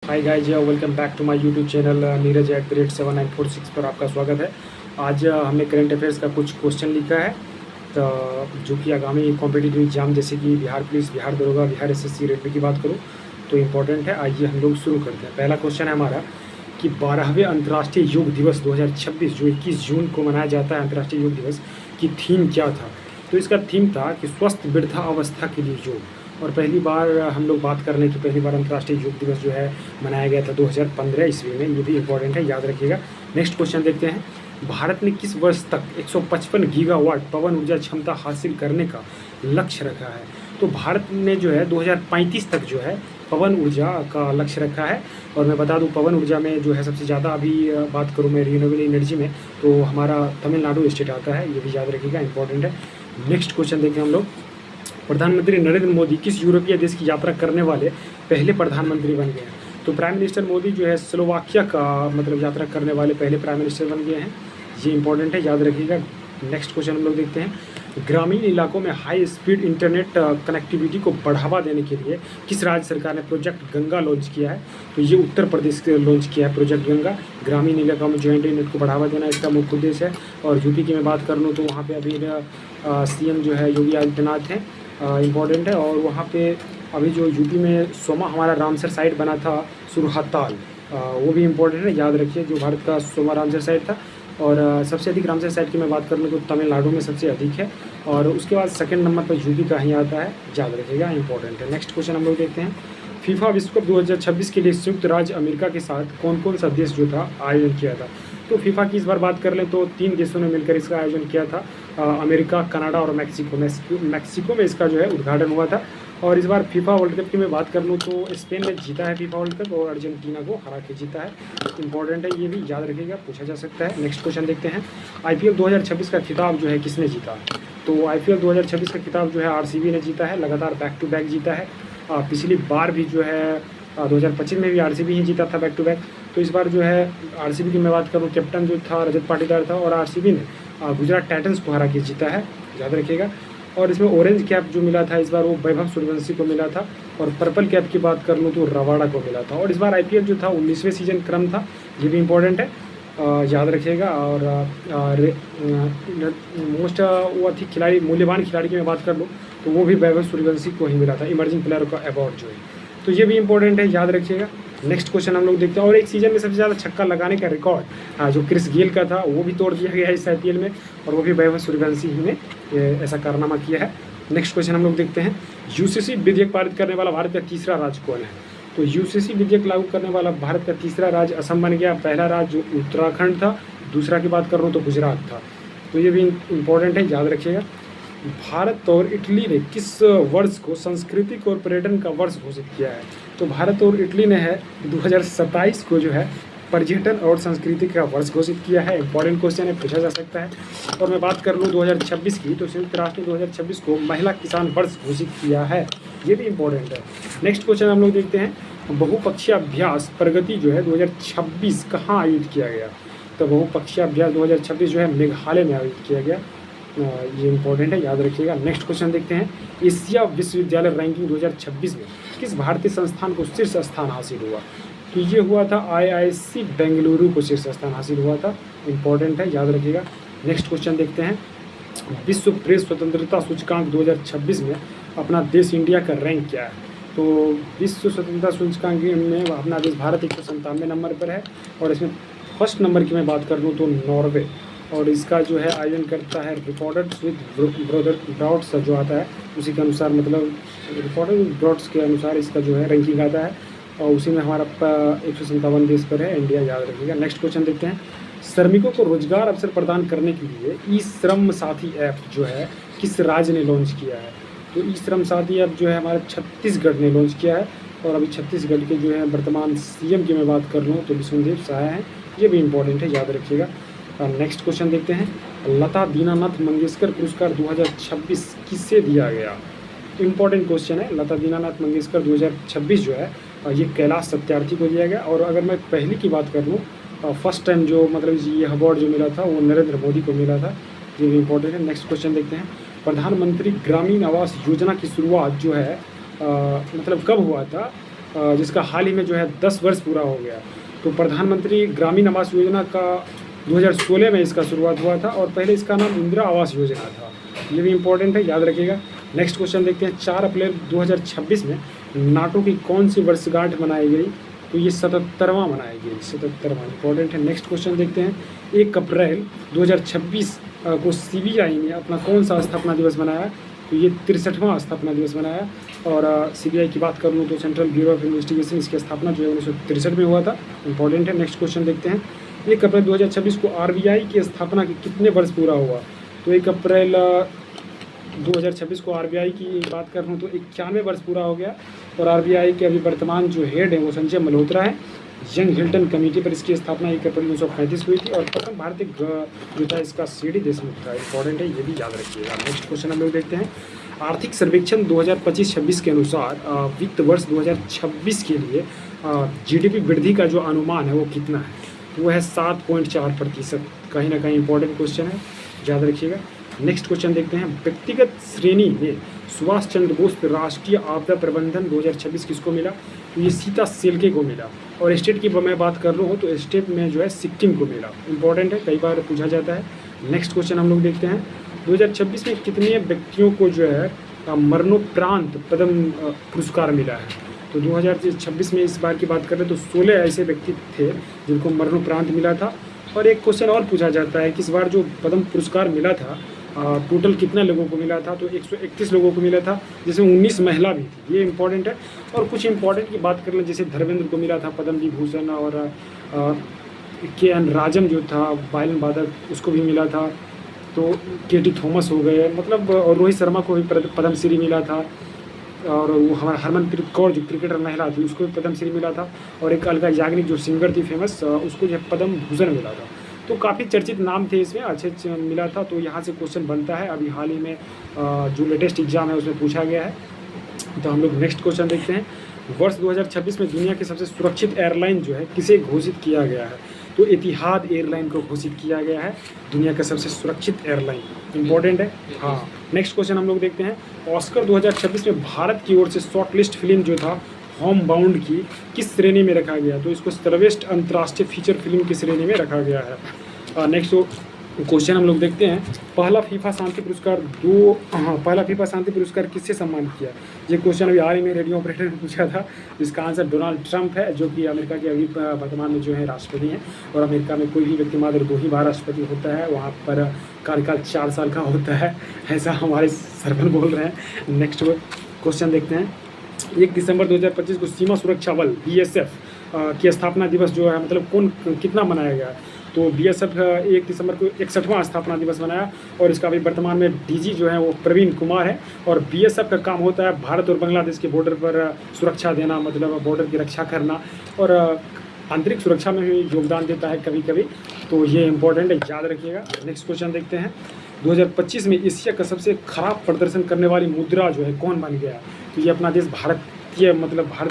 Hi guys, welcome back to my YouTube channel Neeraj @7946 पर आपका स्वागत है। आज हमने करंट अफेयर्स का कुछ क्वेश्चन लिखा है तो जो कि आगामी कॉम्पिटिटिव एग्जाम जैसे कि बिहार पुलिस, बिहार दरोगा, बिहार एसएससी, रेलवे की बात करूँ तो इम्पोर्टेंट है। आइए हम लोग शुरू करते हैं। पहला क्वेश्चन है हमारा कि 12वें अंतर्राष्ट्रीय योग दिवस 2026 जो 21 जून को मनाया जाता है अंतर्राष्ट्रीय योग दिवस की थीम क्या था। तो इसका थीम था कि स्वस्थ वृद्धावस्था के लिए योग। और पहली बार हम लोग बात कर लें तो पहली बार अंतर्राष्ट्रीय योग दिवस जो है मनाया गया था 2015 ईस्वी में। ये भी इम्पोर्टेंट है, याद रखिएगा। नेक्स्ट क्वेश्चन देखते हैं। भारत ने किस वर्ष तक 155 गीगावाट पवन ऊर्जा क्षमता हासिल करने का लक्ष्य रखा है। तो भारत ने जो है 2035 तक जो है पवन ऊर्जा का लक्ष्य रखा है। और मैं बता दूं पवन ऊर्जा में जो है सबसे ज़्यादा अभी बात करूं मैं रिन्यूएबल एनर्जी में तो हमारा तमिलनाडु स्टेट आता है। ये भी याद रखिएगा, इंपॉर्टेंट है। नेक्स्ट क्वेश्चन देखते हैं हम लोग। प्रधानमंत्री नरेंद्र मोदी किस यूरोपीय देश की यात्रा करने वाले पहले प्रधानमंत्री बन गए हैं। तो प्राइम मिनिस्टर मोदी जो है स्लोवाकिया का मतलब यात्रा करने वाले पहले प्राइम मिनिस्टर बन गए हैं। ये इंपॉर्टेंट है, याद रखिएगा। नेक्स्ट क्वेश्चन हम लोग देखते हैं। ग्रामीण इलाकों में हाई स्पीड इंटरनेट कनेक्टिविटी को बढ़ावा देने के लिए किस राज्य सरकार ने प्रोजेक्ट गंगा लॉन्च किया है। तो ये उत्तर प्रदेश के लॉन्च किया है प्रोजेक्ट गंगा। ग्रामीण इलाकों में जो इंटरनेट को बढ़ावा देना इसका मुख्य उद्देश्य है। और यूपी की मैं बात कर लूँ तो वहाँ पे अभी सीएम जो है योगी आदित्यनाथ हैं, इम्पॉर्टेंट है। और वहाँ पे अभी जो यूपी में सोमा हमारा रामसर साइट बना था सुरहाताल, वो भी इम्पोर्टेंट है, याद रखिए। जो भारत का सोमा रामसर साइट था। और सबसे अधिक रामसर साइट की मैं बात कर लूँ तो तमिलनाडु में सबसे अधिक है। और उसके बाद सेकंड नंबर पर यूपी का ही आता है, याद रखिएगा, इंपॉर्टेंट है। नेक्स्ट क्वेश्चन हम लोग देखते हैं। फीफा विश्व कप 2026 के लिए संयुक्त राज्य अमेरिका के साथ कौन कौन सा देश जो था आयोजन किया था। तो फीफा की इस बार बात कर लें तो 3 देशों ने मिलकर इसका आयोजन किया था, अमेरिका, कनाडा और मैक्सिको में इसका जो है उद्घाटन हुआ था। और इस बार फीफा वर्ल्ड कप की मैं बात कर लूँ तो स्पेन ने जीता है फीफा वर्ल्ड कप और अर्जेंटीना को हरा के जीता है। इंपॉर्टेंट है, ये भी याद रखिएगा, पूछा जा सकता है। नेक्स्ट क्वेश्चन देखते हैं। आईपीएल 2026 का खिताब जो है किसने जीता। तो आईपीएल 2026 का खिताब जो है आरसीबी ने जीता है, लगातार बैक टू बैक जीता है। पिछली बार भी जो है 2025 में भी आरसीबी ही जीता था बैक टू बैक। तो इस बार जो है आरसीबी की मैं बात करूँ, कैप्टन जो था रजत पाटीदार था और आरसीबी ने गुजरात टाइटंस को हरा के जीता है, याद रखिएगा। और इसमें ऑरेंज कैप जो मिला था इस बार वो वैभव सूर्यवंशी को मिला था। और पर्पल कैप की बात कर लूँ तो रवाड़ा को मिला था। और इस बार आईपीएल जो था 19वें सीजन क्रम था, ये भी इम्पोर्टेंट है, याद रखिएगा। और मोस्ट वो थी खिलाड़ी, मूल्यवान खिलाड़ी की मैं बात कर लूँ तो वो भी वैभव सूर्यवंशी को ही मिला था, इमर्जिंग प्लेयर का अवार्ड जो है। तो ये भी इंपॉर्टेंट है, याद रखिएगा। नेक्स्ट क्वेश्चन हम लोग देखते हैं। और एक सीजन में सबसे ज़्यादा छक्का लगाने का रिकॉर्ड जो क्रिस गेल का था वो भी तोड़ दिया गया है इस आईपीएल में, और वो भी वैभव सूर्यवंशी ही ने ऐसा कारनामा किया है। नेक्स्ट क्वेश्चन हम लोग देखते हैं। यूसीसी विधेयक पारित करने वाला भारत का तीसरा राज्य कौन है। तो यूसीसी विधेयक लागू करने वाला भारत का तीसरा राज्य असम बन गया। पहला राज्य उत्तराखंड था, दूसरा की बात कर रहा हूँ तो गुजरात था। तो ये भी इम्पोर्टेंट है, याद रखिएगा। भारत और इटली ने किस वर्ष को सांस्कृतिक और पर्यटन का वर्ष घोषित किया है। तो भारत और इटली ने है 2027 को जो है पर्यटन और संस्कृति का वर्ष घोषित किया है। इंपॉर्टेंट क्वेश्चन है, पूछा जा सकता है। और मैं बात कर लूँ 2026 की तो संयुक्त राष्ट्र ने 2026 को महिला किसान वर्ष घोषित किया है, ये भी इम्पोर्टेंट है। नेक्स्ट क्वेश्चन हम लोग देखते हैं। बहुपक्षीय अभ्यास प्रगति जो है 2026 कहाँ आयोजित किया गया। तो बहुपक्षीय अभ्यास 2026 जो है मेघालय में आयोजित किया गया, ये इंपॉर्टेंट है, याद रखिएगा। नेक्स्ट क्वेश्चन देखते हैं। एशिया विश्वविद्यालय रैंकिंग 2026 में किस भारतीय संस्थान को शीर्ष स्थान हासिल हुआ। तो ये हुआ था आईआईसी बेंगलुरु को शीर्ष स्थान हासिल हुआ था, इंपॉर्टेंट है, याद रखिएगा। नेक्स्ट क्वेश्चन देखते हैं। विश्व प्रेस स्वतंत्रता सूचकांक 2026 में अपना देश इंडिया का रैंक क्या है। तो विश्व स्वतंत्रता सूचकांक में अपना देश भारत 197 नंबर पर है। और इसमें फर्स्ट नंबर की मैं बात कर लूँ तो नॉर्वे, और इसका जो है आयोजन करता है रिपोर्टर्स विद ब्रॉड्स जो आता है उसी के अनुसार, मतलब रिपोर्टर्स विद ब्रॉड्स के अनुसार इसका जो है रैंकिंग आता है। और उसी में हमारा 157 देश पर है इंडिया, याद रखिएगा। नेक्स्ट क्वेश्चन देखते हैं। श्रमिकों को रोजगार अवसर प्रदान करने के लिए ई श्रम साथी ऐप जो है किस राज्य ने लॉन्च किया है। तो ई श्रम साथी ऐप जो है हमारे छत्तीसगढ़ ने लॉन्च किया है। और अभी छत्तीसगढ़ के जो है वर्तमान सीएम की मैं बात कर लूँ तो विष्णुदेव साय हैं, ये भी इंपॉर्टेंट है, याद रखिएगा। नेक्स्ट क्वेश्चन देखते हैं। लता दीनानाथ मंगेशकर पुरस्कार 2026 किसे दिया गया। तो इम्पॉर्टेंट क्वेश्चन है। लता दीनानाथ मंगेशकर 2026 जो है ये कैलाश सत्यार्थी को दिया गया। और अगर मैं पहली की बात कर लूँ, फर्स्ट टाइम जो मतलब ये अवार्ड जो मिला था वो नरेंद्र मोदी को मिला था, ये भी इम्पोर्टेंट है। नेक्स्ट क्वेश्चन देखते हैं। प्रधानमंत्री ग्रामीण आवास योजना की शुरुआत जो है मतलब कब हुआ था। जिसका हाल ही में जो है 10 वर्ष पूरा हो गया। तो प्रधानमंत्री ग्रामीण आवास योजना का 2016 में इसका शुरुआत हुआ था और पहले इसका नाम इंदिरा आवास योजना था। ये भी इम्पोर्टेंट है, याद रखिएगा। नेक्स्ट क्वेश्चन देखते हैं। 4 अप्रैल 2026 में नाटो की कौन सी वर्षगांठ मनाई गई? तो ये 77वां मनाई गई, 77वां इंपॉर्टेंट है। नेक्स्ट क्वेश्चन देखते हैं। 1 अप्रैल 2026 को सीबीआई ने अपना कौन सा स्थापना दिवस मनाया? तो ये 63वां स्थापना दिवस मनाया। और सीबीआई की बात कर लूँ तो सेंट्रल ब्यूरो ऑफ इन्वेस्टिगेशन, इसकी स्थापना जो है 1963 में हुआ था। इंपॉर्टेंट है। नेक्स्ट क्वेश्चन देखते हैं। 1 अप्रैल 2026 को आरबीआई की स्थापना के कितने वर्ष पूरा हुआ? तो 1 अप्रैल 2026 को आरबीआई की बात कर लूँ तो 91 वर्ष पूरा हो गया। और आरबीआई के अभी वर्तमान जो हेड है वो संजय मल्होत्रा है। यंग हिल्टन कमेटी पर इसकी स्थापना 1 अप्रैल 1935 हुई थी। और प्रथम भारतीय जो था इसका सीडी देशमुख था। इंपॉर्टेंट है, ये भी याद रखिएगा। नेक्स्ट क्वेश्चन हम लोग देखते हैं। आर्थिक सर्वेक्षण 2025-26 के अनुसार वित्त वर्ष 2026 के लिए जीडीपी वृद्धि का जो अनुमान है वो कितना है? तो वो है 7.4%। कहीं ना कहीं इंपॉर्टेंट क्वेश्चन है, याद रखिएगा। नेक्स्ट क्वेश्चन देखते हैं। व्यक्तिगत श्रेणी में सुभाष चंद्र बोस राष्ट्रीय आपदा प्रबंधन 2026 किसको मिला? तो ये सीता सेल्के को मिला। और स्टेट की मैं बात कर रहा हूँ तो स्टेट में जो है सिक्किम को मिला। इंपॉर्टेंट है, कई बार पूछा जाता है। नेक्स्ट क्वेश्चन हम लोग देखते हैं। 2026 में कितने व्यक्तियों को जो है मरणोपरांत पद्म पुरस्कार मिला है? तो 2026 में इस बार की बात करें तो 16 ऐसे व्यक्ति थे जिनको मरणोपरांत मिला था। और एक क्वेश्चन और पूछा जाता है कि इस बार जो पद्म पुरस्कार मिला था टोटल कितने लोगों को मिला था? तो 131 लोगों को मिला था, जिसमें 19 महिला भी थी। ये इंपॉर्टेंट है। और कुछ इंपॉर्टेंट की बात कर लें, जैसे धर्मेंद्र को मिला था पद्म विभूषण। और के.एन. राजम जो था वायलिन वादक, उसको भी मिला था। तो के.टी. थॉमस हो गए, मतलब। और रोहित शर्मा को भी पद्मश्री मिला था। और वो हमारा हरमनप्रीत कौर जो क्रिकेटर महिला थी उसको भी पद्मश्री मिला था। और एक अलका याग्निक जो सिंगर थी फेमस, उसको जो है पद्म भूषण मिला था। तो काफ़ी चर्चित नाम थे इसमें, अच्छे मिला था। तो यहाँ से क्वेश्चन बनता है। अभी हाल ही में जो लेटेस्ट एग्जाम है उसमें पूछा गया है। तो हम लोग नेक्स्ट क्वेश्चन देखते हैं। वर्ष 2026 में दुनिया की सबसे सुरक्षित एयरलाइन जो है किसे घोषित किया गया है? तो इतिहाद एयरलाइन को घोषित किया गया है दुनिया का सबसे सुरक्षित एयरलाइन। इंपॉर्टेंट है, हाँ। नेक्स्ट क्वेश्चन हम लोग देखते हैं। ऑस्कर 2026 में भारत की ओर से शॉर्टलिस्ट फिल्म जो था होम बाउंड की किस श्रेणी में रखा गया? तो इसको सर्वश्रेष्ठ अंतर्राष्ट्रीय फीचर फिल्म की श्रेणी में रखा गया है। नेक्स्ट क्वेश्चन हम लोग देखते हैं। पहला फीफा शांति पुरस्कार किससे सम्मानित किया? ये क्वेश्चन अभी हाल ही में रेडियो ऑपरेटर ने पूछा था, जिसका आंसर डोनाल्ड ट्रंप है, जो कि अमेरिका के अभी वर्तमान में जो है राष्ट्रपति हैं। और अमेरिका में कोई भी व्यक्ति मात्र 2 ही बार राष्ट्रपति होता है, वहाँ पर कार्यकाल 4 साल का होता है, ऐसा हमारे सरपंच बोल रहे हैं। नेक्स्ट क्वेश्चन देखते हैं। 1 दिसंबर 2025 को सीमा सुरक्षा बल BSF की स्थापना दिवस जो है, मतलब कितना मनाया गया? तो BSF 1 दिसंबर को 61वां स्थापना दिवस मनाया। और इसका अभी वर्तमान में DG जो है वो प्रवीण कुमार है। और BSF का काम होता है भारत और बांग्लादेश के बॉर्डर पर सुरक्षा देना, मतलब बॉर्डर की रक्षा करना। और आंतरिक सुरक्षा में भी योगदान देता है कभी कभी। तो ये इंपॉर्टेंट है, याद रखिएगा। नेक्स्ट क्वेश्चन देखते हैं। 2025 में एशिया का सबसे खराब प्रदर्शन करने वाली मुद्रा जो है कौन बन गया? तो ये अपना देश भारत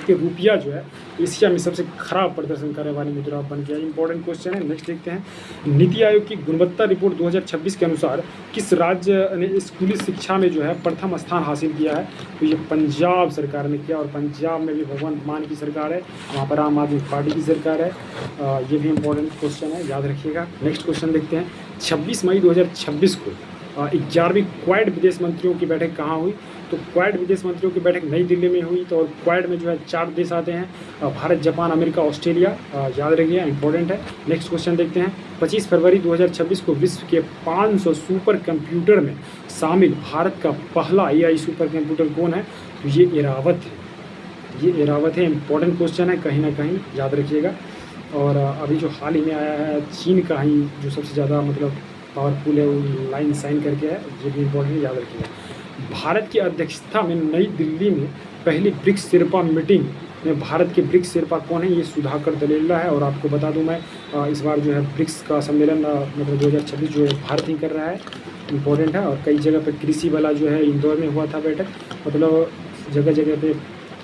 के रुपया जो है एशिया में सबसे खराब प्रदर्शन करने वाली मुद्रा बन गया। इंपॉर्टेंट क्वेश्चन है। नेक्स्ट देखते हैं। नीति आयोग की गुणवत्ता रिपोर्ट 2026 के अनुसार किस राज्य ने स्कूली शिक्षा में जो है प्रथम स्थान हासिल किया है? तो ये पंजाब सरकार ने किया। और पंजाब में भी भगवंत मान की सरकार है, वहाँ पर आम आदमी पार्टी की सरकार है। ये भी इंपॉर्टेंट क्वेश्चन है, याद रखिएगा। नेक्स्ट क्वेश्चन देखते हैं। 26 मई 2026 को 11वीं क्वाड विदेश मंत्रियों की बैठक कहाँ हुई? तो क्वाड विदेश मंत्रियों की बैठक नई दिल्ली में हुई। तो और क्वाड में जो है 4 देश आते हैं, भारत, जापान, अमेरिका, ऑस्ट्रेलिया, याद रखिए, इंपॉर्टेंट है। नेक्स्ट क्वेश्चन देखते हैं। 25 फरवरी 2026 को विश्व के 500 सुपर कंप्यूटर में शामिल भारत का पहला AI सुपर कंप्यूटर कौन है? तो ये एरावत है। इंपॉर्टेंट क्वेश्चन है, कहीं ना कहीं याद रखिएगा। और अभी जो हाल ही में आया है, चीन का ही जो सबसे ज़्यादा मतलब पावरफुल है, वो लाइन साइन करके है। ये भी इंपॉर्टेंट, याद रखिएगा। भारत की अध्यक्षता में नई दिल्ली में पहली ब्रिक्स शेर्पा मीटिंग में भारत के ब्रिक्स शेर्पा कौन है? ये सुधाकर दलेला है। और आपको बता दूं मैं, इस बार जो है ब्रिक्स का सम्मेलन मतलब 2026 जो है भारत ही कर रहा है। इंपॉर्टेंट है। और कई जगह पर कृषि वाला जो है इंदौर में हुआ था बैठक, मतलब जगह जगह पे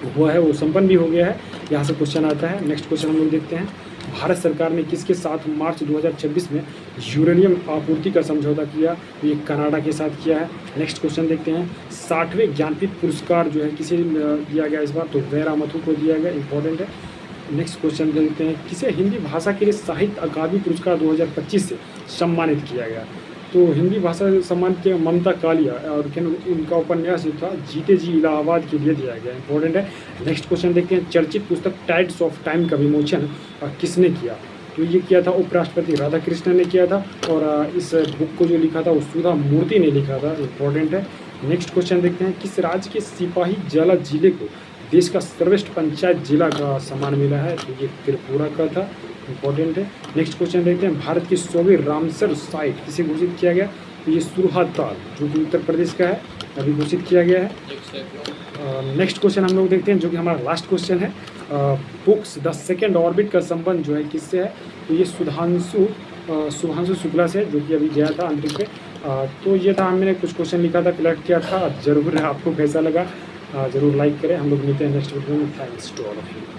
हुआ है, वो संपन्न भी हो गया है। यहाँ से क्वेश्चन आता है। नेक्स्ट क्वेश्चन हम लोग देखते हैं। भारत सरकार ने किसके साथ मार्च 2026 में यूरेनियम आपूर्ति का समझौता किया? ये कनाडा के साथ किया है। नेक्स्ट क्वेश्चन देखते हैं, 60वें ज्ञानपीठ पुरस्कार जो है किसे दिया गया इस बार? तो वेरा मथु को दिया गया, इंपॉर्टेंट है। नेक्स्ट क्वेश्चन देखते हैं, किसे हिंदी भाषा के लिए साहित्य अकादमी पुरस्कार 2025 से सम्मानित किया गया? तो हिंदी भाषा सम्मान के ममता कालिया और इनका उपन्यास जो था जीते जी इलाहाबाद के लिए दिया गया, इंपॉर्टेंट है। नेक्स्ट क्वेश्चन देखते हैं, चर्चित पुस्तक टाइड्स ऑफ टाइम का विमोचन किसने किया? तो ये किया था उपराष्ट्रपति राधाकृष्णन ने किया था, और इस बुक को जो लिखा था वो सुधा मूर्ति ने लिखा था, इंपॉर्टेंट है। नेक्स्ट क्वेश्चन देखते हैं, किस राज्य के सिपाही जला जिले को देश का सर्वश्रेष्ठ पंचायत जिला का सम्मान मिला है? तो ये त्रिपुरा का था, इंपॉर्टेंट है। नेक्स्ट क्वेश्चन देखते हैं, भारत की 100वीं रामसर साइट किसे घोषित किया गया? तो ये सुरहा ताल जो कि उत्तर प्रदेश का है, अभी घोषित किया गया है। नेक्स्ट क्वेश्चन हम लोग देखते हैं जो कि हमारा लास्ट क्वेश्चन है, बुक्स द सेकेंड ऑर्बिट का संबंध जो है किससे है? तो ये शुभांशु शुक्ला से, जो कि अभी गया था अंतरिक्ष पे। तो ये था, हमने कुछ क्वेश्चन लिखा था, कलेक्ट किया था। ज़रूर आपको कैसा लगा ज़रूर लाइक करें। हम लोग मिलते हैं नेक्स्ट वीडियो में। Thanks to all of you.